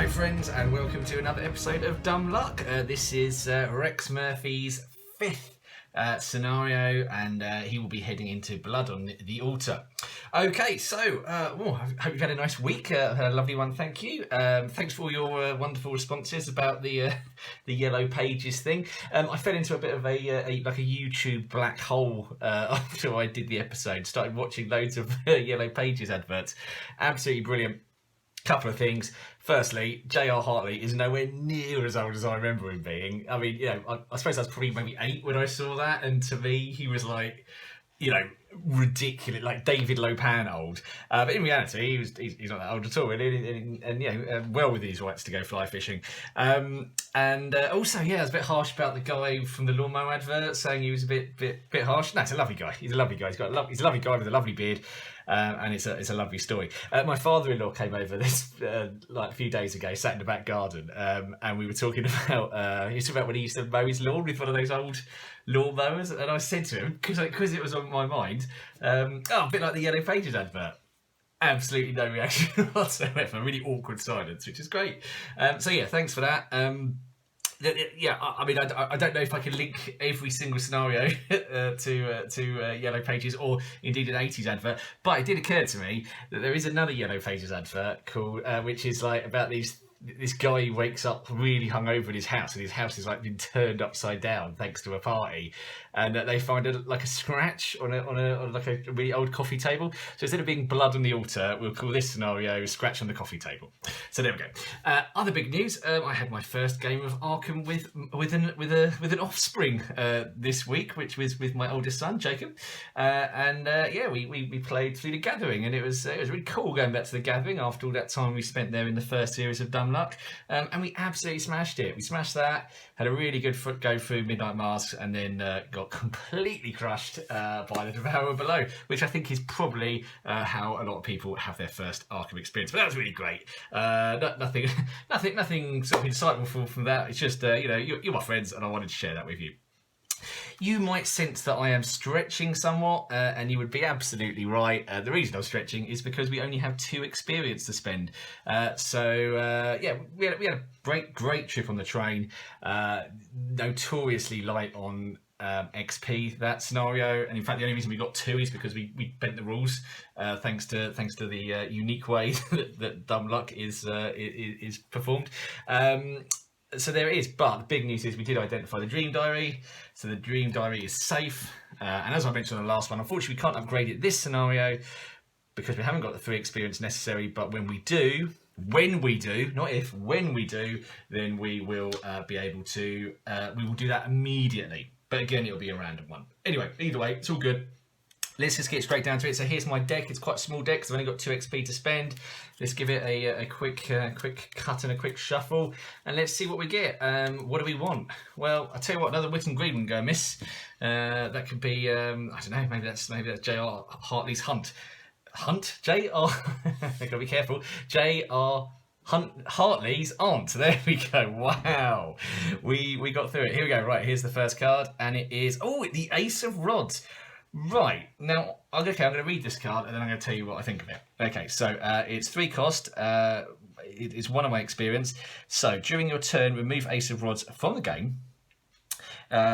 Hello friends and welcome to another episode of Dumb Luck. This is Rex Murphy's fifth scenario and he will be heading into Blood on the Altar. Okay, so I hope you've had a nice week, a lovely one, thank you. Thanks for all your wonderful responses about the yellow pages thing. I fell into a bit of a YouTube black hole after I did the episode, started watching loads of yellow pages adverts. Absolutely brilliant. Couple of things. Firstly, J.R. Hartley is nowhere near as old as I remember him being. I mean, I suppose I was probably maybe 8 when I saw that, and to me, he was like, ridiculous, like David Lopan old. But in reality, he's not that old at all, and well within his rights to go fly fishing. Also, I was a bit harsh about the guy from the lawnmower advert, saying he was a bit harsh. No, it's a lovely guy. He's a lovely guy. He's a lovely guy with a lovy beard. And it's a lovely story. My father-in-law came over this a few days ago, sat in the back garden, and we were talking about when he used to mow his lawn with one of those old lawnmowers, and I said to him, because it was on my mind, a bit like the Yellow Pages advert. Absolutely no reaction whatsoever. Really awkward silence, which is great. Thanks for that. I mean, I don't know if I can link every single scenario to Yellow Pages or indeed an 80s advert, but it did occur to me that there is another Yellow Pages advert called, which is like about this guy who wakes up really hungover in his house, and his house is like been turned upside down thanks to a party, and they find a scratch on a really old coffee table. So instead of being blood on the altar, we'll call this scenario scratch on the coffee table. So there we go. Other big news: I had my first game of Arkham with an offspring this week, which was with my oldest son Jacob, we played through the Gathering, and it was really cool going back to the Gathering after all that time we spent there in the first series of Dumb Luck, and we absolutely smashed it. We smashed that, had a really good go through Midnight Masks, and then got completely crushed by the Devourer Below, which I think is probably how a lot of people have their first Arkham experience. But that was really great. Nothing sort of insightful from that. It's just you're my friends, and I wanted to share that with you. You might sense that I am stretching somewhat, and you would be absolutely right. The reason I'm stretching is because we only have 2 experience to spend. We had a great trip on the train. Notoriously light on XP, that scenario, and in fact the only reason we got 2 is because we bent the rules, thanks to the unique way that Dumb Luck is performed. So there it is, but the big news is we did identify the Dream Diary, so the Dream Diary is safe, and as I mentioned on the last one, unfortunately we can't upgrade it this scenario because we haven't got the 3 experience necessary, but when we do, not if, when we do, then we will be able to, we will do that immediately, but again it'll be a random one. Anyway, either way, it's all good. Let's just get straight down to it. So here's my deck. It's quite a small deck because I've only got 2 XP to spend. Let's give it a quick cut and a quick shuffle, and let's see what we get. What do we want? Well, I'll tell you what, another Wit and Greed wouldn't go amiss. That could be, I don't know, maybe that's J.R. Hartley's Hunt. J.R. Gotta be careful. J.R. Hartley's Aunt. There we go. Wow. We got through it. Here we go. Right, here's the first card, and it is, the Ace of Rods. Right, now, I'm going to read this card and then I'm going to tell you what I think of it. Okay, so it's 3 cost, it's 1 of my experience. So, during your turn, remove Ace of Rods from the game,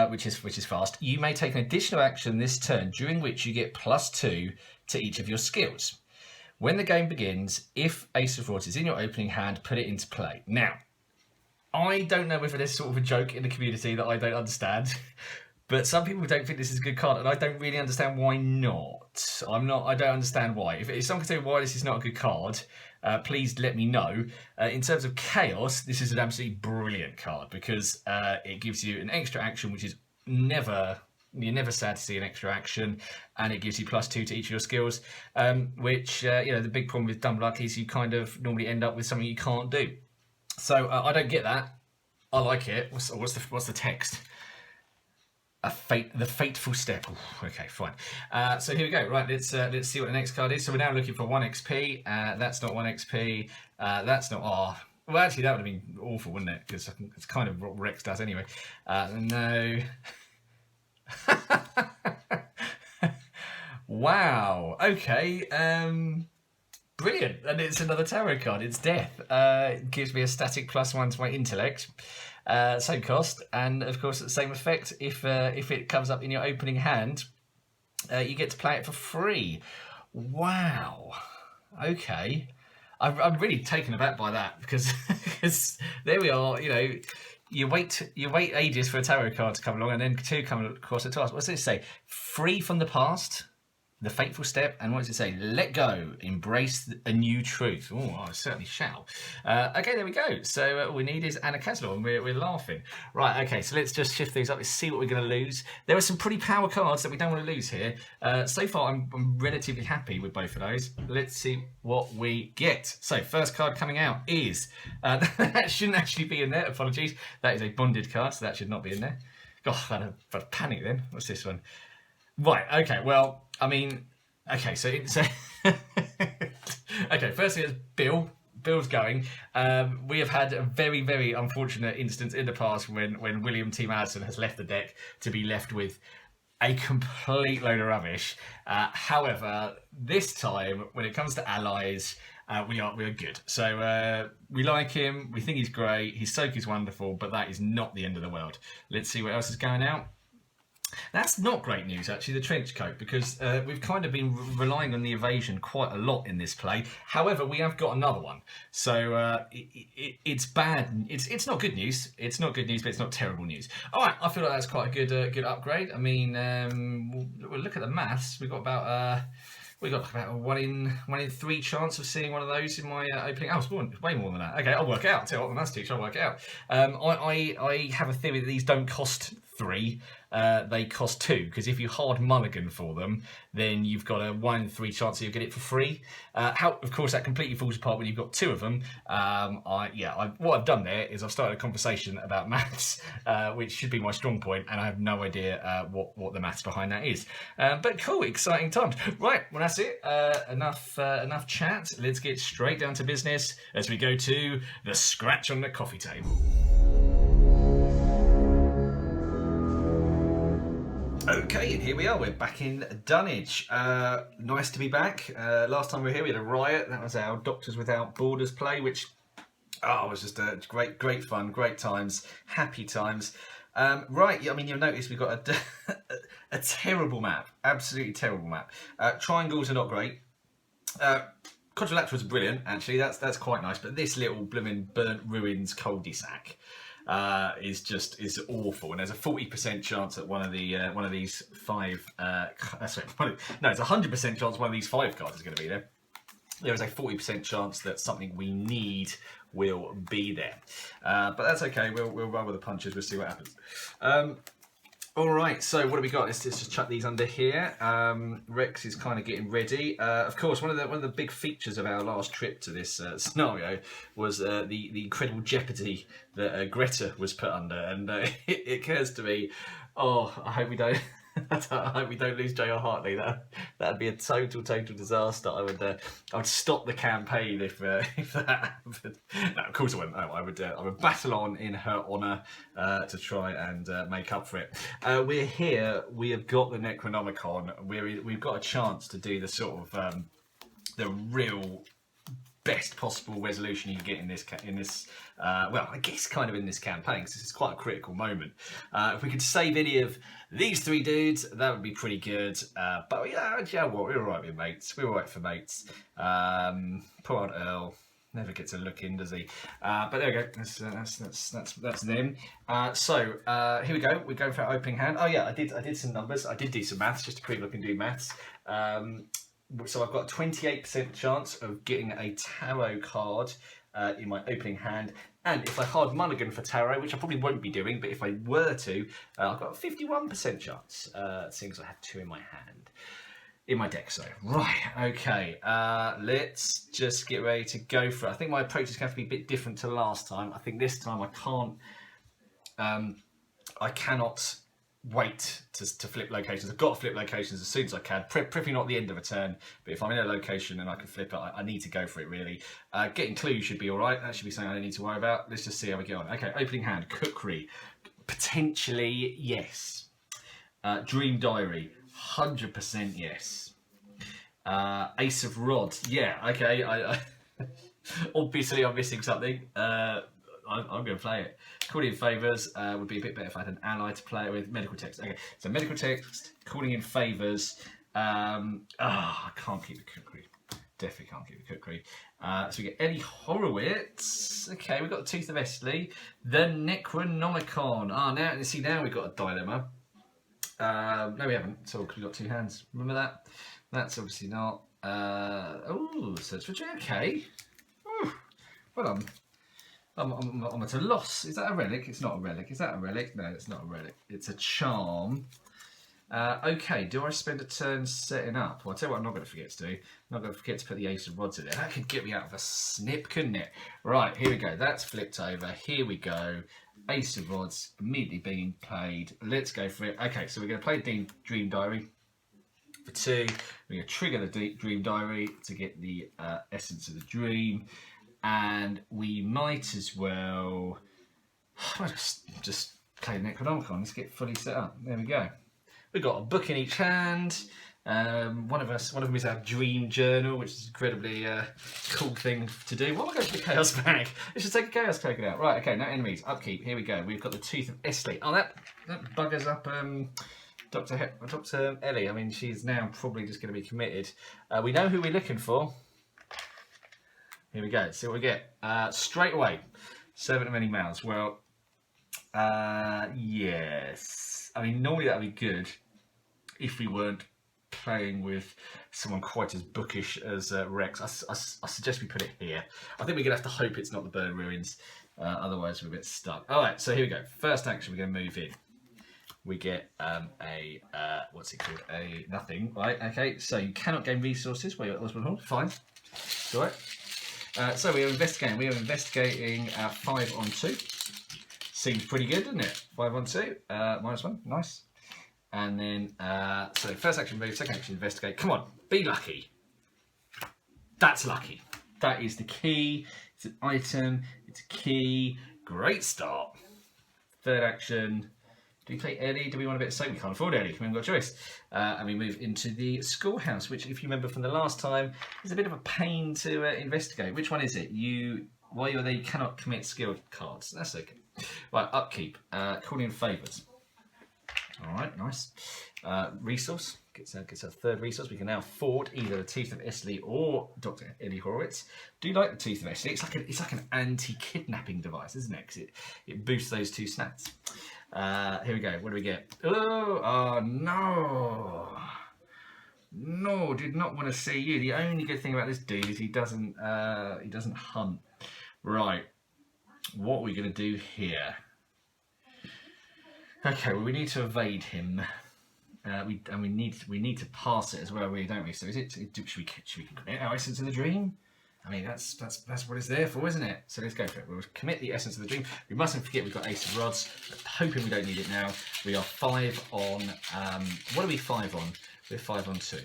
which is fast. You may take an additional action this turn, during which you get +2 to each of your skills. When the game begins, if Ace of Rods is in your opening hand, put it into play. Now, I don't know whether there's sort of a joke in the community that I don't understand. But some people don't think this is a good card, and I don't really understand why not. I don't understand why. If someone can tell me why this is not a good card, please let me know. In terms of chaos, this is an absolutely brilliant card because it gives you an extra action, which is you're never sad to see an extra action, and it gives you +2 to each of your skills, which, the big problem with Dumb Luck is you kind of normally end up with something you can't do. So I don't get that. I like it. What's the text? The fateful step. Ooh, okay, fine. So here we go. Right, let's see what the next card is. So we're now looking for 1 XP. That's not 1 XP. That's not. Well, actually, that would have been awful, wouldn't it? Because it's kind of what Rex does anyway. No. Wow. Okay. Brilliant, and it's another tarot card. It's Death. It gives me a static +1 to my intellect. Same cost, and of course, the same effect. If it comes up in your opening hand, you get to play it for free. Wow. Okay. I'm really taken aback by that because there we are. You know, you wait ages for a tarot card to come along, and then two come across the task. What's it say? Free from the past. The fateful step, and what does it say? Let go, embrace a new truth. Oh, I certainly shall. Okay, there we go. So all we need is Anna Caslow, and we're laughing. Right, okay, so let's just shift things up. Let's see what we're going to lose. There are some pretty power cards that we don't want to lose here. So far, I'm relatively happy with both of those. Let's see what we get. So first card coming out is, that shouldn't actually be in there, apologies. That is a bonded card, so that should not be in there. God, I had a panic then. What's this one? Right, okay, well, I mean, okay, so okay, firstly, it's Bill. Bill's going. We have had a very, very unfortunate instance in the past when William T. Madison has left the deck to be left with a complete load of rubbish. However, this time, when it comes to allies, we are good. So we like him. We think he's great. His soak is wonderful, but that is not the end of the world. Let's see what else is going out. That's not great news, actually, the trench coat, because we've kind of been relying on the evasion quite a lot in this play. However, we have got another one, so it's bad. It's not good news. It's not good news, but it's not terrible news. All right, I feel like that's quite a good upgrade. I mean, we'll look at the maths. We've got about a 1 in 3 chance of seeing one of those in my opening. Oh, it's way more than that. Okay, I'll work it out. I'll tell you what, the maths teacher, I'll work it out. I have a theory that these don't cost 3. They cost 2, because if you hard mulligan for them, then you've got a 1 in 3 chance that you'll get it for free. Of course, that completely falls apart when you've got 2 of them. What I've done there is I've started a conversation about maths, which should be my strong point, and I have no idea what the maths behind that is. But cool, exciting times. Right, well that's it. Enough chat. Let's get straight down to business as we go to the scratch on the coffee table. Okay, and here we are. We're back in Dunwich. Nice to be back. Last time we were here, we had a riot. That was our Doctors Without Borders play, which was just great fun, great times, happy times. Right, I mean, you'll notice we've got a terrible map, absolutely terrible map. Triangles are not great. Quadrilaterals are brilliant, actually. That's quite nice. But this little blooming burnt ruins cul-de-sac is awful, and there's a 40% chance that one of these 5 it's a 100% chance one of these 5 cards is going to be there. There is a 40% chance that something we need will be there, but that's okay. We'll roll with the punches. We'll see what happens. All right, so what do we got? Let's just chuck these under here. Rex is kind of getting ready. Of course, one of the big features of our last trip to this scenario was the incredible jeopardy that Greta was put under, and it occurs to me, I hope we don't. I hope we don't lose J.R. Hartley. That'd be a total disaster. I would stop the campaign if that happened. No, of course I wouldn't. No, I would battle on in her honour to try and make up for it. We're here. We have got the Necronomicon. We've got a chance to do the sort of the real best possible resolution you can get in this well, I guess kind of in this campaign, because this is quite a critical moment. If we could save any of these 3 dudes, that would be pretty good. But yeah, what, we're all right with mates. We're all right for mates. Poor old Earl never gets a look in, does he? But there we go. That's them. So here we go. We're going for our opening hand. Oh yeah, I did some numbers. I did do some maths just to prove I can do maths. So I've got a 28% chance of getting a tarot card in my opening hand, and if I hard mulligan for tarot, which I probably won't be doing, but if I were to, I've got a 51% chance, seeing as I have 2 in my hand, in my deck. So right, okay, let's just get ready to go for it. I think my approach is going to be a bit different to last time. I think this time I cannot wait to flip locations. I've got to flip locations as soon as I can. Preferably not the end of a turn, but if I'm in a location and I can flip it, I need to go for it, really. Getting clues should be all right. That should be something I don't need to worry about. Let's just see how we get on. Okay, opening hand, cookery. Potentially, yes. Dream diary, 100% yes. Ace of Rods. Yeah, okay. I obviously I'm missing something. I'm going to play it. Calling in favours would be a bit better if I had an ally to play it with. Medical text. Okay, so medical text, calling in favours. I can't keep the cookery. Definitely can't keep the cookery. So we get Ellie Horowitz. Okay, we've got the Tooth of Estley. The Necronomicon. Now you see, now we've got a dilemma. No, we haven't. So we've got two hands. Remember that? That's obviously not. Search for J. Okay. Well, I'm at a loss. Is that a relic? It's not a relic. Is that a relic? No, it's not a relic. It's a charm. Okay, do I spend a turn setting up? Well, I'll tell you what I'm not going to forget to do. I'm not going to forget to put the Ace of Rods in there. That could get me out of a snip, couldn't it? Right, here we go. That's flipped over. Here we go. Ace of Rods immediately being played. Let's go for it. Okay, so we're going to play the Dream Diary. For 2, we're going to trigger the Dream Diary to get the essence of the dream. And we might as well just play the Necronomicon. Let's get fully set up. There we go. We've got a book in each hand. One of them is our dream journal, which is an incredibly cool thing to do. What am I going to the chaos bag? Let's just take a chaos token out. Right, okay, now enemies. Upkeep. Here we go. We've got the Tooth of Estley. Oh, that buggers up Dr. Ellie. I mean, she's now probably just going to be committed. We know who we're looking for. Here we go. Let's see what we get. Straight away. Servant of Many Mouths. Well, yes. I mean, normally that would be good if we weren't playing with someone quite as bookish as Rex. I suggest we put it here. I think we're going to have to hope it's not the Burn Ruins. Otherwise, we're a bit stuck. All right, so here we go. First action, we're going to move in. We get what's it called? A nothing, right? Okay, so you cannot gain resources while you're at Osborne. Fine. It's all right. So we are investigating. We are investigating 5 on 2. Seems pretty good, doesn't it? 5 on 2. -1. Nice. And then, so first action move, second action investigate. Come on, be lucky. That's lucky. That is the key. It's an item. It's a key. Great start. Third action. Do we play Ellie? Do we want a bit of soap? We can't afford Ellie. We haven't got a choice. And we move into the schoolhouse, which, if you remember from the last time, is a bit of a pain to investigate. Which one is it? While you're there, you cannot commit skill cards. That's okay. Right, upkeep. Calling in favours. All right, nice. Resource. Gets our third resource. We can now afford either the Tooth of Estley or Dr. Ellie Horowitz. Do you like the Tooth of Estley? It's like an anti-kidnapping device, isn't it? 'Cause it boosts those 2 stats. Here we go. What do we get? Oh no! No, did not want to see you. The only good thing about this dude is he doesn't hunt. Right. What are we going to do here? Okay, well, we need to evade him. We need to pass it as well, really, don't we? So should we commit our essence of the dream? I mean, that's what it's there for, isn't it? So let's go for it. We'll commit the essence of the dream. We mustn't forget we've got Ace of Rods. I'm hoping we don't need it now. We are 5 on. What are we 5 on? We're 5 on 2.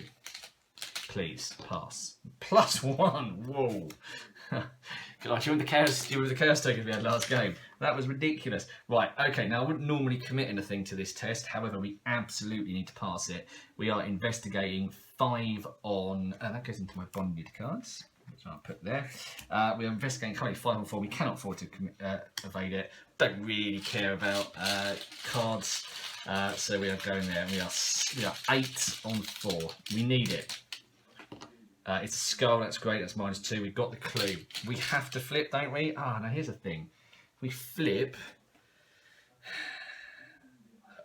Please pass. +1. Whoa. God, you were the chaos token we had last game. That was ridiculous. Right, okay, now I wouldn't normally commit anything to this test. However, we absolutely need to pass it. We are investigating 5 on... that goes into my bonded cards, which I'll put there. We are investigating currently 5 on 4. We cannot afford to evade it. Don't really care about cards. So we are going there. We are 8 on 4. We need it. It's a skull, that's great, that's -2. We've got the clue. We have to flip, don't we? Now here's the thing. If we flip,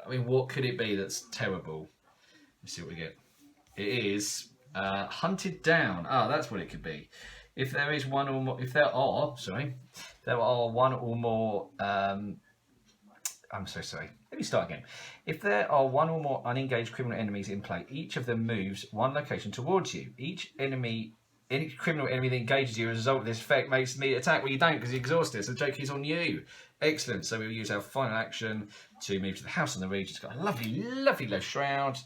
I mean, what could it be that's terrible? Let's see what we get. It is hunted down. That's what it could be. If there is one or more, there are one or more, I'm so sorry. Let me start again. If there are 1 or more unengaged criminal enemies in play, each of them moves 1 location towards you. Any criminal enemy that engages you as a result of this effect makes me attack. Well, you don't because you're exhausted. So the joke is on you. Excellent. So we'll use our final action to move to the house on the reach. It's got a lovely, lovely low shroud.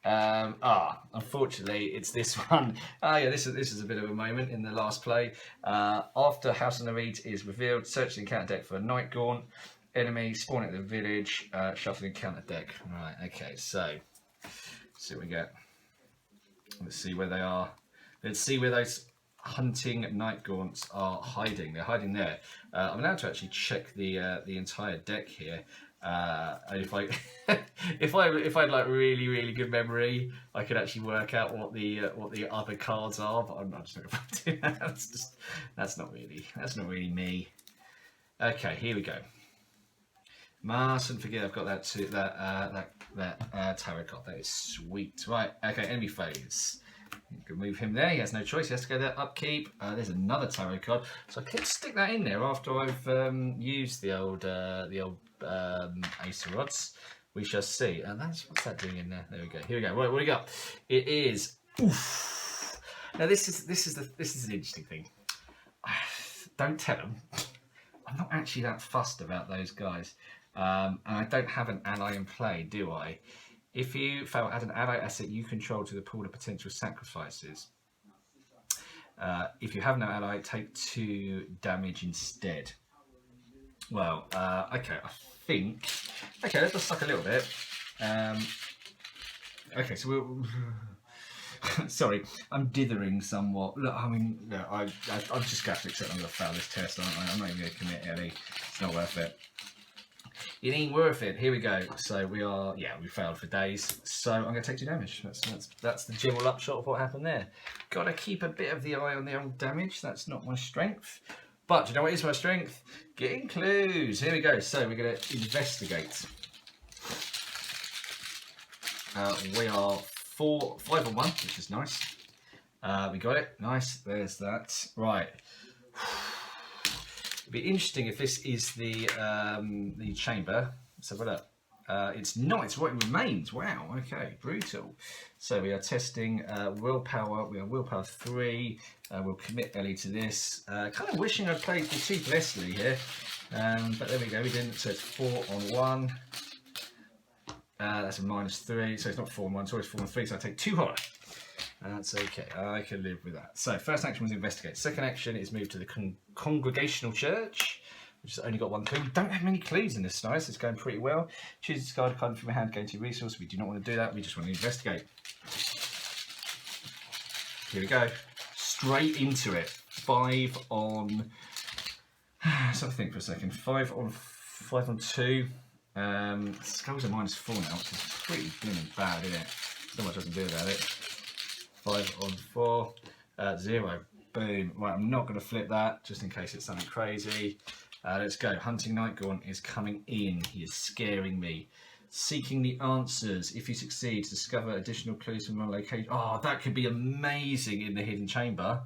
Unfortunately, it's this one. Yeah, this is a bit of a moment in the last play. After House on the Reeds is revealed, search the encounter deck for a Night Gaunt. Enemy spawn at the village, shuffle encounter deck. Right, okay, so let's see what we get. Let's see where they are. Let's see where those hunting night gaunts are hiding. They're hiding there. I'm allowed to actually check the entire deck here. If I if I had like really good memory, I could actually work out what the other cards are. But I'm just not going to do that. That's not really me. Okay, here we go. Mustn't forget I've got that tarot card. That is sweet. Right. Okay. Enemy phase. You can move him there. He has no choice. He has to go there. Upkeep. There's another tarot card. So I could stick that in there after I've used the old Ace of Rods. We shall see. And what's that doing in there? There we go. Here we go. Right, what do we got? It is. Oof. Now this is an interesting thing. Don't tell them. I'm not actually that fussed about those guys. And I don't have an ally in play, do I? If you fail, add an ally asset you control to the pool of potential sacrifices. If you have no ally, take 2 damage instead. Well, okay, I think... Okay, let's just suck a little bit. Okay, so we'll... Sorry, I'm dithering somewhat. Look, I mean, look, I'm just going to accept I'm going to fail this test, aren't I? I'm not even going to commit, Ellie. It's not worth it. It ain't worth it. Here we go. So we failed for days. So I'm going to take 2 damage. That's the general upshot of what happened there. Got to keep a bit of the eye on the old damage. That's not my strength. But you know what is my strength? Getting clues. Here we go. So we're going to investigate. We are 5 on 1, which is nice. We got it. Nice. There's that. Right. It'd be interesting if this is the chamber. Let's have a look. It's not. It's what it remains. Wow. Okay. Brutal. So we are testing willpower. We are willpower 3. We'll commit Ellie to this. Kind of wishing I'd played the cheap Leslie here, but there we go. We didn't. So it's 4 on 1. That's a -3. So it's not 4 on 1. It's always 4 on 3. So I take 2 horror. That's okay. I can live with that. So first action was investigate. Second action is move to the congregational church, which has only got 1 clue. We don't have many clues in this scenario, so it's going pretty well. Choose a discard a card from your hand, gain 2 resources. We do not want to do that. We just want to investigate. Here we go. Straight into it. 5 on. Let's have a think for a second. 5 on 2. Skulls are -4 now, which is pretty blooming bad, isn't it? So much I can do about it. 5 on 4, 0, boom. Right, I'm not going to flip that, just in case it's something crazy. Let's go. Hunting Night Gaunt is coming in. He is scaring me. Seeking the answers. If you succeed, discover additional clues from one location. Oh, that could be amazing in the hidden chamber.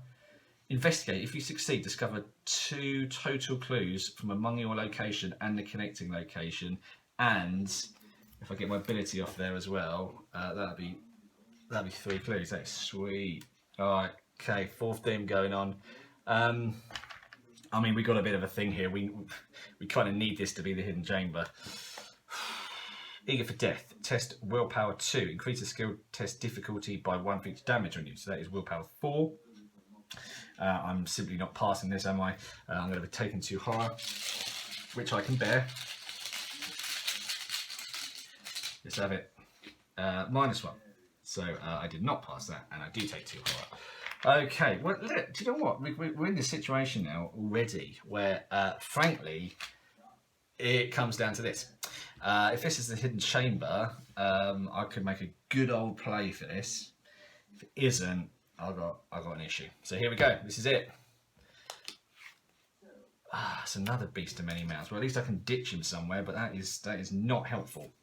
Investigate. If you succeed, discover 2 total clues from among your location and the connecting location. And if I get my ability off there as well, that'd be 3 clues. That's sweet. All right. Okay. 4th theme going on. I mean, we got a bit of a thing here. We kind of need this to be the hidden chamber. Eager for death. Test willpower 2. Increase the skill test difficulty by 1 for each damage on you. So that is willpower 4. I'm simply not passing this, am I? I'm going to be taking 2 horror, which I can bear. Let's have it. -1. So I did not pass that, and I do take 2 horror. Okay, well, look, do you know what? We're in this situation now already where, frankly, it comes down to this. If this is the hidden chamber, I could make a good old play for this. If it isn't, I've got an issue. So here we go. This is it. It's another beast of many mouths. Well, at least I can ditch him somewhere, but that is not helpful.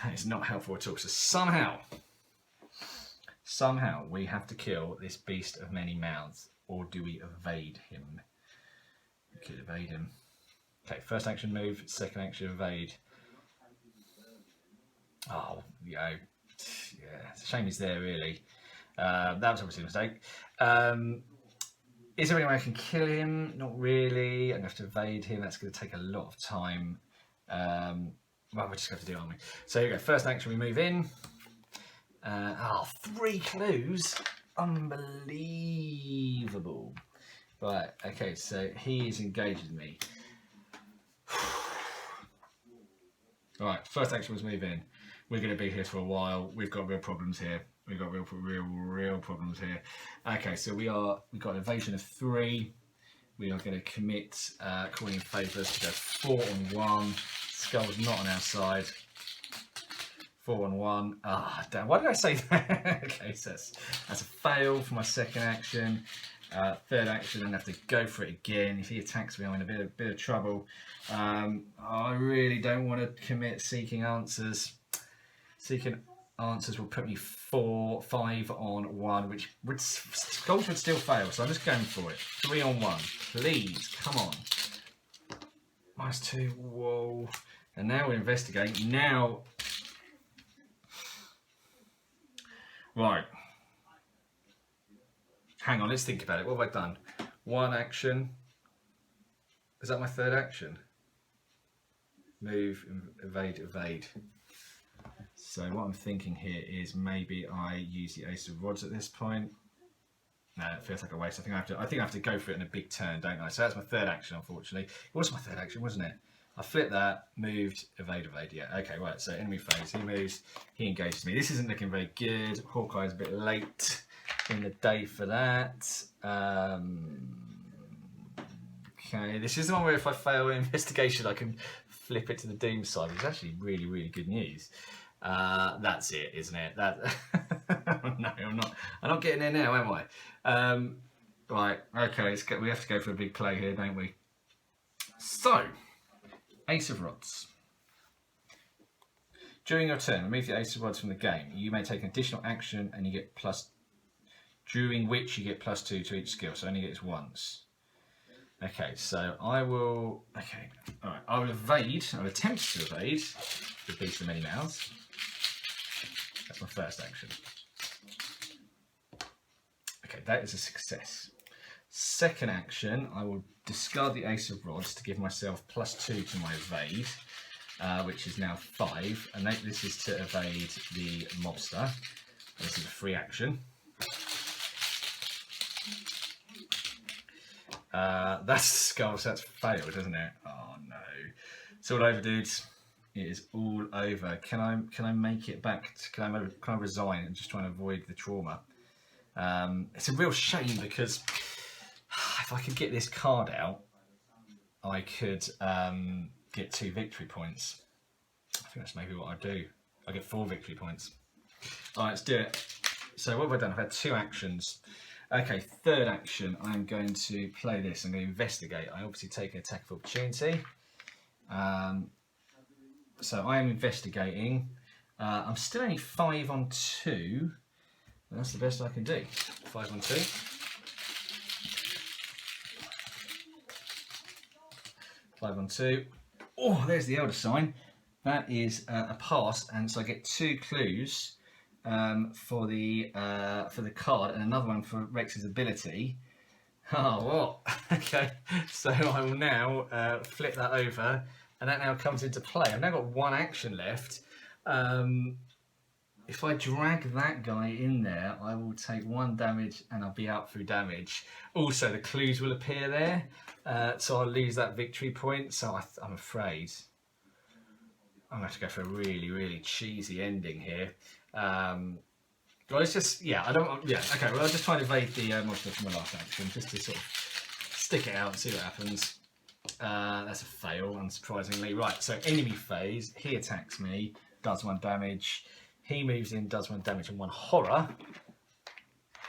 That is not helpful at all. So somehow we have to kill this beast of many mouths, or do we evade him? We could evade him. Okay, first action move, second action evade. Oh, yeah, it's a shame he's there, really. That was obviously a mistake. Is there any way I can kill him? Not really. I'm going to have to evade him. That's going to take a lot of time. Well, we're just going to do it, aren't we? So here we go. First action, we move in. 3 clues. Unbelievable. Right, okay, so he is engaged with me. Alright, first action was move in. We're going to be here for a while. We've got real problems here. We've got real problems here. Okay, so we've got an evasion of 3. We are going to commit calling in favours to go 4 on 1. Skull's not on our side. 4 on 1. Ah, damn. Why did I say that? Okay, so that's a fail for my second action. Third action, I'm going to have to go for it again. If he attacks me, I'm in a bit of trouble. I really don't want to commit seeking answers. Seeking answers will put me 5 on 1, which goals would still fail, so I'm just going for it. 3 on 1, please, come on. -2, whoa. And now we investigate. Now, right. Hang on, let's think about it. What have I done? 1 action. Is that my third action? Move, evade. So what I'm thinking here is maybe I use the Ace of Rods at this point. No, it feels like a waste. I think I have to go for it in a big turn, don't I? So that's my third action, unfortunately. It was my third action, wasn't it? I flipped that, moved, evade. Yeah, okay, right. So enemy phase. He moves, he engages me. This isn't looking very good. Hawkeye's a bit late in the day for that. Okay, this is the one where if I fail investigation, I can flip it to the doom side, which is actually really good news. That's it, isn't it? That no, I'm not getting there now, am I? Right, okay, we have to go for a big play here, don't we? So, Ace of Rods. During your turn, remove the Ace of Rods from the game. You may take an additional action and you get during which you get +2 to each skill, so only gets once. Okay, so I will. Okay, all right. I will evade. I'll attempt to evade the Beast of Many Mouths. That's my first action. Okay, that is a success. Second action, I will discard the Ace of Rods to give myself +2 to my evade, which is now 5, and this is to evade the mobster. This is a free action. That's skull, so that's failed, isn't it? Oh no. It's all over, dudes. It is all over. Can I make it back? Can I resign and just try and avoid the trauma? It's a real shame because if I could get this card out, I could get 2 victory points. I think that's maybe what I do. I get 4 victory points. All right, let's do it. So what have I done? I've had 2 actions. Okay, third action, I'm going to play this. I'm going to investigate. I obviously take an attack of opportunity. So I am investigating. I'm still only 5 on 2. And that's the best I can do. 5 on 2. 5 on 2. Oh, there's the Elder Sign. That is a pass, and so I get 2 clues. For the card, and another one for Rex's ability. Oh, what? Okay, so I will now flip that over, and that now comes into play. I've now got 1 action left. If I drag that guy in there, I will take 1 damage, and I'll be out through damage. Also, the clues will appear there, so I'll lose that victory point. So I'm afraid I'm going to have to go for a really cheesy ending here. Well, it's just, yeah, okay, well, I'll just try and evade the monster from my last action, just to sort of stick it out and see what happens. That's a fail, unsurprisingly. Right, so enemy phase, he attacks me, does 1 damage, he moves in, does 1 damage and 1 horror.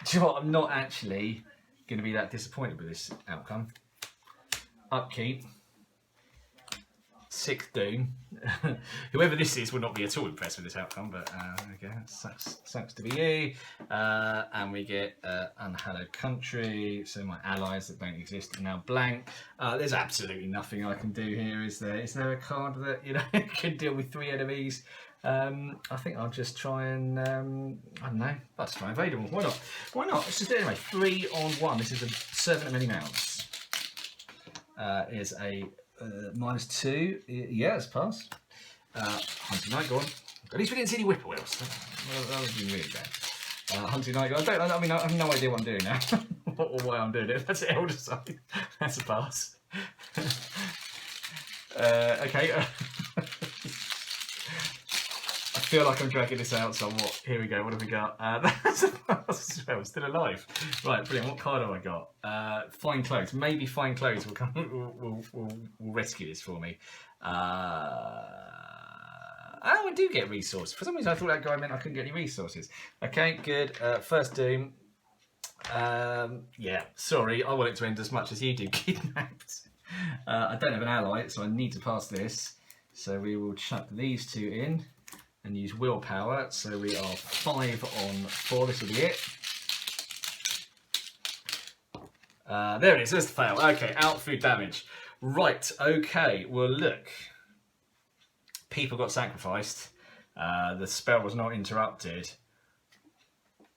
Do you know what, I'm not actually going to be that disappointed with this outcome. Upkeep. 6th Doom. Whoever this is will not be at all impressed with this outcome, but okay, sucks to be you. And we get Unhallowed Country, so my allies that don't exist are now blank. There's absolutely nothing I can do here, is there? Is there a card that, you know, can deal with 3 enemies? I think I'll just try and, I don't know, let's try and evade them. Why not? Why not? Let's just do it anyway. 3 on 1. This is a Servant of Many Mouths. Is a -2, yeah, it's passed. Hunting Night, go on. At least we didn't see any whippoorwills. That would be really bad. Hunting Night, I have no idea what I'm doing now, or why I'm doing it. That's the Elder Sign. That's a pass. Okay. I feel like I'm dragging this out somewhat. Here we go. What have we got? That's I'm still alive. Right, brilliant. What card have I got? Fine Clothes. Maybe Fine Clothes will come. Will rescue this for me. Oh, I do get resources. For some reason, I thought that guy meant I couldn't get any resources. Okay, good. First Doom. Yeah, sorry. I want it to end as much as you do. Kidnapped. I don't have an ally, so I need to pass this. So we will chuck these two in and use willpower. So we are 5 on 4. This will be it. There it is. There's the fail. Okay, out food damage. Right. Okay. Well, look. People got sacrificed. The spell was not interrupted,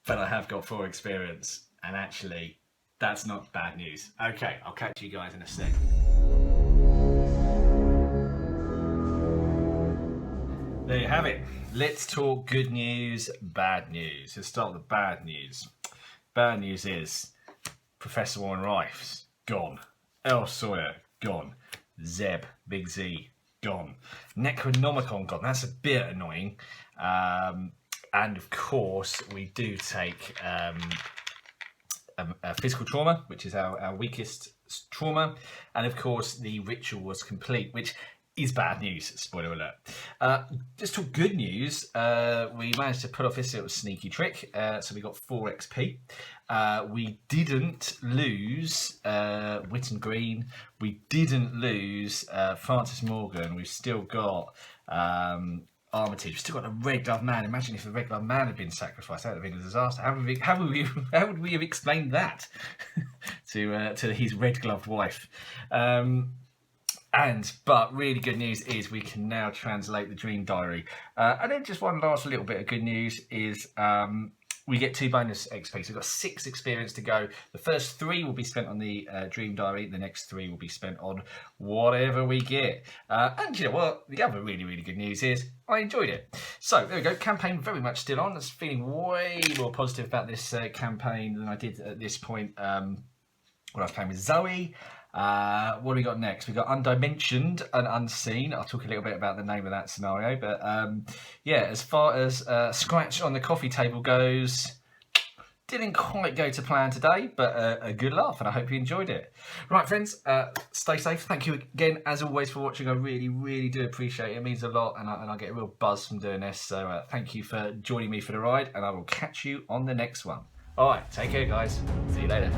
but I have got 4 experience, and actually, that's not bad news. Okay, I'll catch you guys in a sec. There you have it. Let's talk good news, bad news. Let's start with the bad news. Bad news is Professor Warren Rifes, gone. El Sawyer, gone. Zeb, Big Z, gone. Necronomicon, gone. That's a bit annoying. And of course, we do take a physical trauma, which is our weakest trauma. And of course, the ritual was complete, which is bad news, spoiler alert. Just to good news, we managed to pull off this little sneaky trick, so we got 4 XP. We didn't lose Witten Green, we didn't lose Francis Morgan, we've still got Armitage, we've still got the Red Glove Man. Imagine if the Red Glove Man had been sacrificed, that would have been a disaster. How would we have explained that to his red gloved wife? But really good news is we can now translate the Dream Diary. And then just one last little bit of good news is we get 2 bonus XP. So we've got 6 experience to go. The first 3 will be spent on the Dream Diary. The next 3 will be spent on whatever we get. And you know what? The other really, really good news is I enjoyed it. So there we go. Campaign very much still on. I was feeling way more positive about this campaign than I did at this point when I was playing with Zoe. What do we got next? We got Undimensioned and Unseen. I'll talk a little bit about the name of that scenario, but yeah, as far as Scratch on the Coffee Table goes, didn't quite go to plan today, but a good laugh, and I hope you enjoyed it. Right, friends, stay safe. Thank you again, as always, for watching. I really, really do appreciate it. It means a lot, and I get a real buzz from doing this, so thank you for joining me for the ride, and I will catch you on the next one. All right, take care, guys. See you later.